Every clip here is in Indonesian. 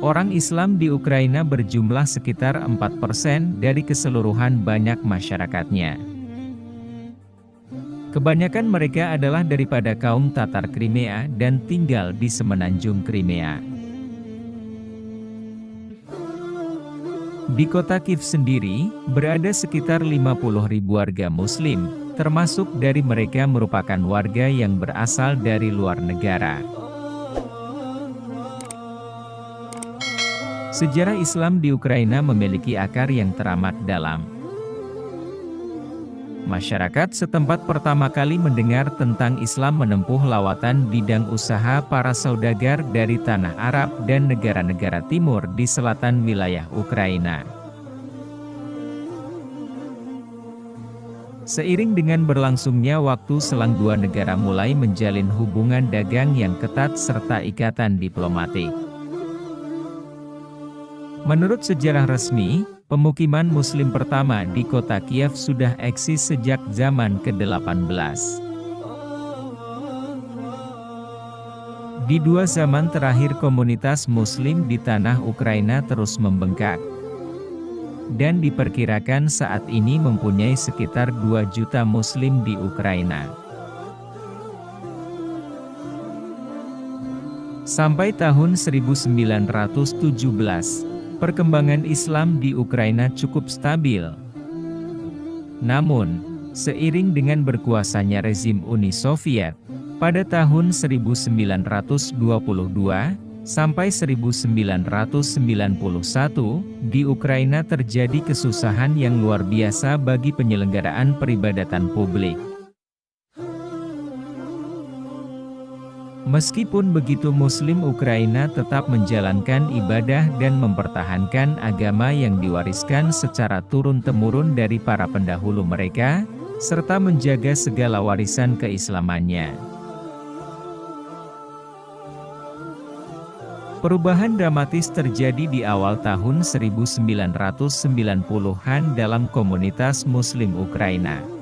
Orang Islam di Ukraina berjumlah sekitar 4% dari keseluruhan banyak masyarakatnya. Kebanyakan mereka adalah daripada kaum Tatar Crimea dan tinggal di semenanjung Crimea. Di kota Kiev sendiri, berada sekitar 50.000 warga Muslim, termasuk dari mereka merupakan warga yang berasal dari luar negara. Sejarah Islam di Ukraina memiliki akar yang teramat dalam. Masyarakat setempat pertama kali mendengar tentang Islam menempuh lawatan bidang usaha para saudagar dari tanah Arab dan negara-negara timur di selatan wilayah Ukraina. Seiring dengan berlangsungnya waktu, selang dua negara mulai menjalin hubungan dagang yang ketat serta ikatan diplomatik. Menurut sejarah resmi, pemukiman Muslim pertama di kota Kiev sudah eksis sejak zaman ke-18. Di dua zaman terakhir komunitas Muslim di tanah Ukraina terus membengkak. Dan diperkirakan saat ini mempunyai sekitar 2 juta Muslim di Ukraina. Sampai tahun 1917, perkembangan Islam di Ukraina cukup stabil. Namun, seiring dengan berkuasanya rezim Uni Soviet, pada tahun 1922 sampai 1991, di Ukraina terjadi kesusahan yang luar biasa bagi penyelenggaraan peribadatan publik. Meskipun begitu, Muslim Ukraina tetap menjalankan ibadah dan mempertahankan agama yang diwariskan secara turun-temurun dari para pendahulu mereka, serta menjaga segala warisan keislamannya. Perubahan dramatis terjadi di awal tahun 1990-an dalam komunitas Muslim Ukraina.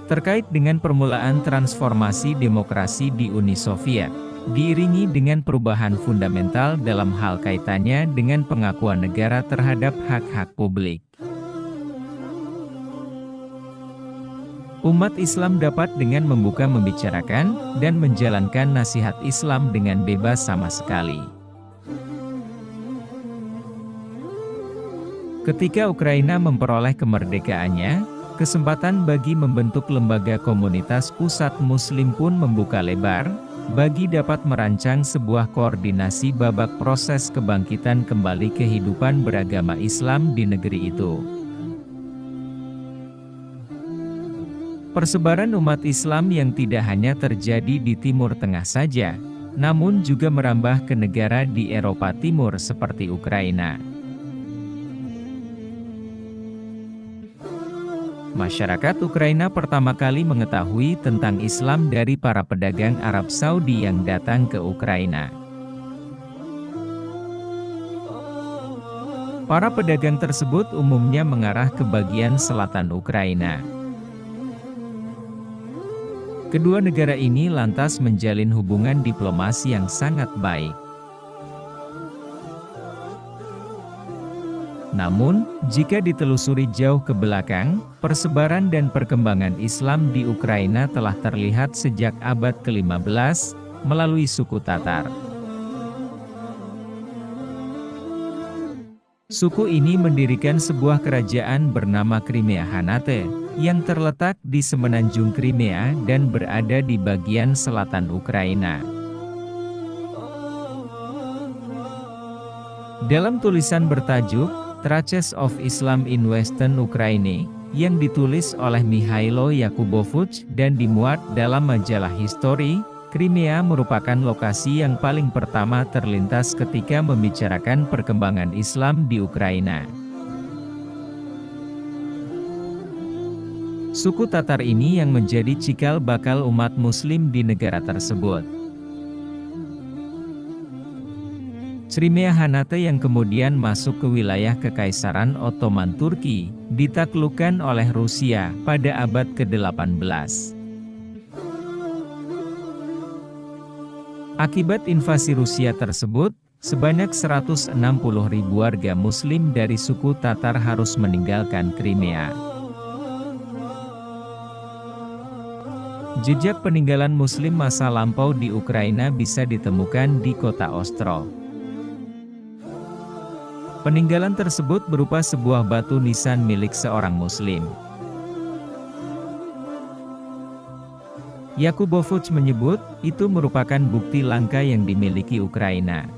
Terkait dengan permulaan transformasi demokrasi di Uni Soviet, diiringi dengan perubahan fundamental dalam hal kaitannya dengan pengakuan negara terhadap hak-hak publik. Umat Islam dapat dengan membuka, membicarakan, dan menjalankan nasihat Islam dengan bebas sama sekali. Ketika Ukraina memperoleh kemerdekaannya, kesempatan bagi membentuk lembaga komunitas pusat Muslim pun membuka lebar, bagi dapat merancang sebuah koordinasi babak proses kebangkitan kembali kehidupan beragama Islam di negeri itu. Persebaran umat Islam yang tidak hanya terjadi di Timur Tengah saja, namun juga merambah ke negara di Eropa Timur seperti Ukraina. Masyarakat Ukraina pertama kali mengetahui tentang Islam dari para pedagang Arab Saudi yang datang ke Ukraina. Para pedagang tersebut umumnya mengarah ke bagian selatan Ukraina. Kedua negara ini lantas menjalin hubungan diplomasi yang sangat baik. Namun, jika ditelusuri jauh ke belakang, persebaran dan perkembangan Islam di Ukraina telah terlihat sejak abad ke-15, melalui suku Tatar. Suku ini mendirikan sebuah kerajaan bernama Crimea Hanate, yang terletak di semenanjung Crimea dan berada di bagian selatan Ukraina. Dalam tulisan bertajuk Traces of Islam in Western Ukraine, yang ditulis oleh Mikhailo Yakubovich dan dimuat dalam majalah History, Crimea merupakan lokasi yang paling pertama terlintas ketika membicarakan perkembangan Islam di Ukraina. Suku Tatar ini yang menjadi cikal bakal umat Muslim di negara tersebut. Crimea Hanate yang kemudian masuk ke wilayah Kekaisaran Ottoman Turki, ditaklukkan oleh Rusia pada abad ke-18. Akibat invasi Rusia tersebut, sebanyak 160.000 warga Muslim dari suku Tatar harus meninggalkan Crimea. Jejak peninggalan Muslim masa lampau di Ukraina bisa ditemukan di kota Ostrov. Peninggalan tersebut berupa sebuah batu nisan milik seorang Muslim. Yakubovic menyebut, itu merupakan bukti langka yang dimiliki Ukraina.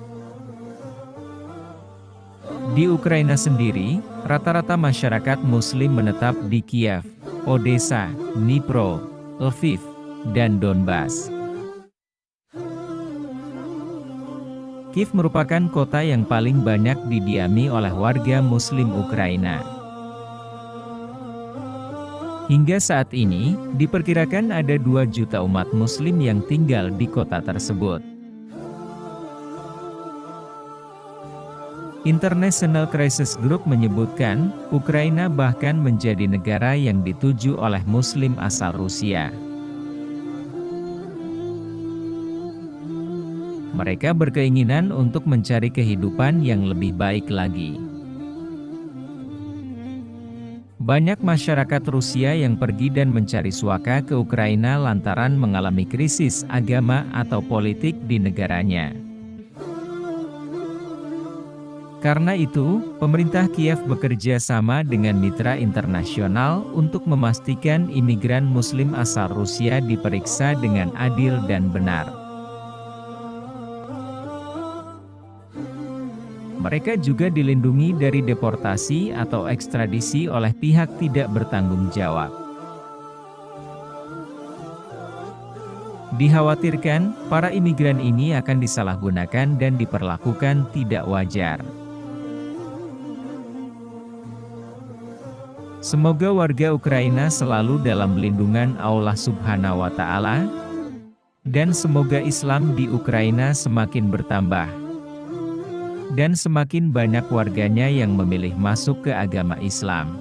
Di Ukraina sendiri, rata-rata masyarakat Muslim menetap di Kiev, Odessa, Dnipro, Lviv, dan Donbas. Kiev merupakan kota yang paling banyak didiami oleh warga Muslim Ukraina. Hingga saat ini, diperkirakan ada 2 juta umat Muslim yang tinggal di kota tersebut. International Crisis Group menyebutkan, Ukraina bahkan menjadi negara yang dituju oleh Muslim asal Rusia. Mereka berkeinginan untuk mencari kehidupan yang lebih baik lagi. Banyak masyarakat Rusia yang pergi dan mencari suaka ke Ukraina lantaran mengalami krisis agama atau politik di negaranya. Karena itu, pemerintah Kiev bekerja sama dengan mitra internasional untuk memastikan imigran Muslim asal Rusia diperiksa dengan adil dan benar. Mereka juga dilindungi dari deportasi atau ekstradisi oleh pihak tidak bertanggung jawab. Dikhawatirkan, para imigran ini akan disalahgunakan dan diperlakukan tidak wajar. Semoga warga Ukraina selalu dalam lindungan Allah Subhanahu wa Ta'ala, dan semoga Islam di Ukraina semakin bertambah, dan semakin banyak warganya yang memilih masuk ke agama Islam.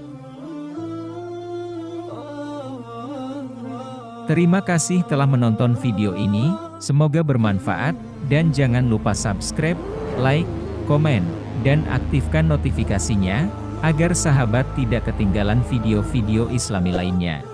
Terima kasih telah menonton video ini, semoga bermanfaat, dan jangan lupa subscribe, like, komen, dan aktifkan notifikasinya, agar sahabat tidak ketinggalan video-video Islami lainnya.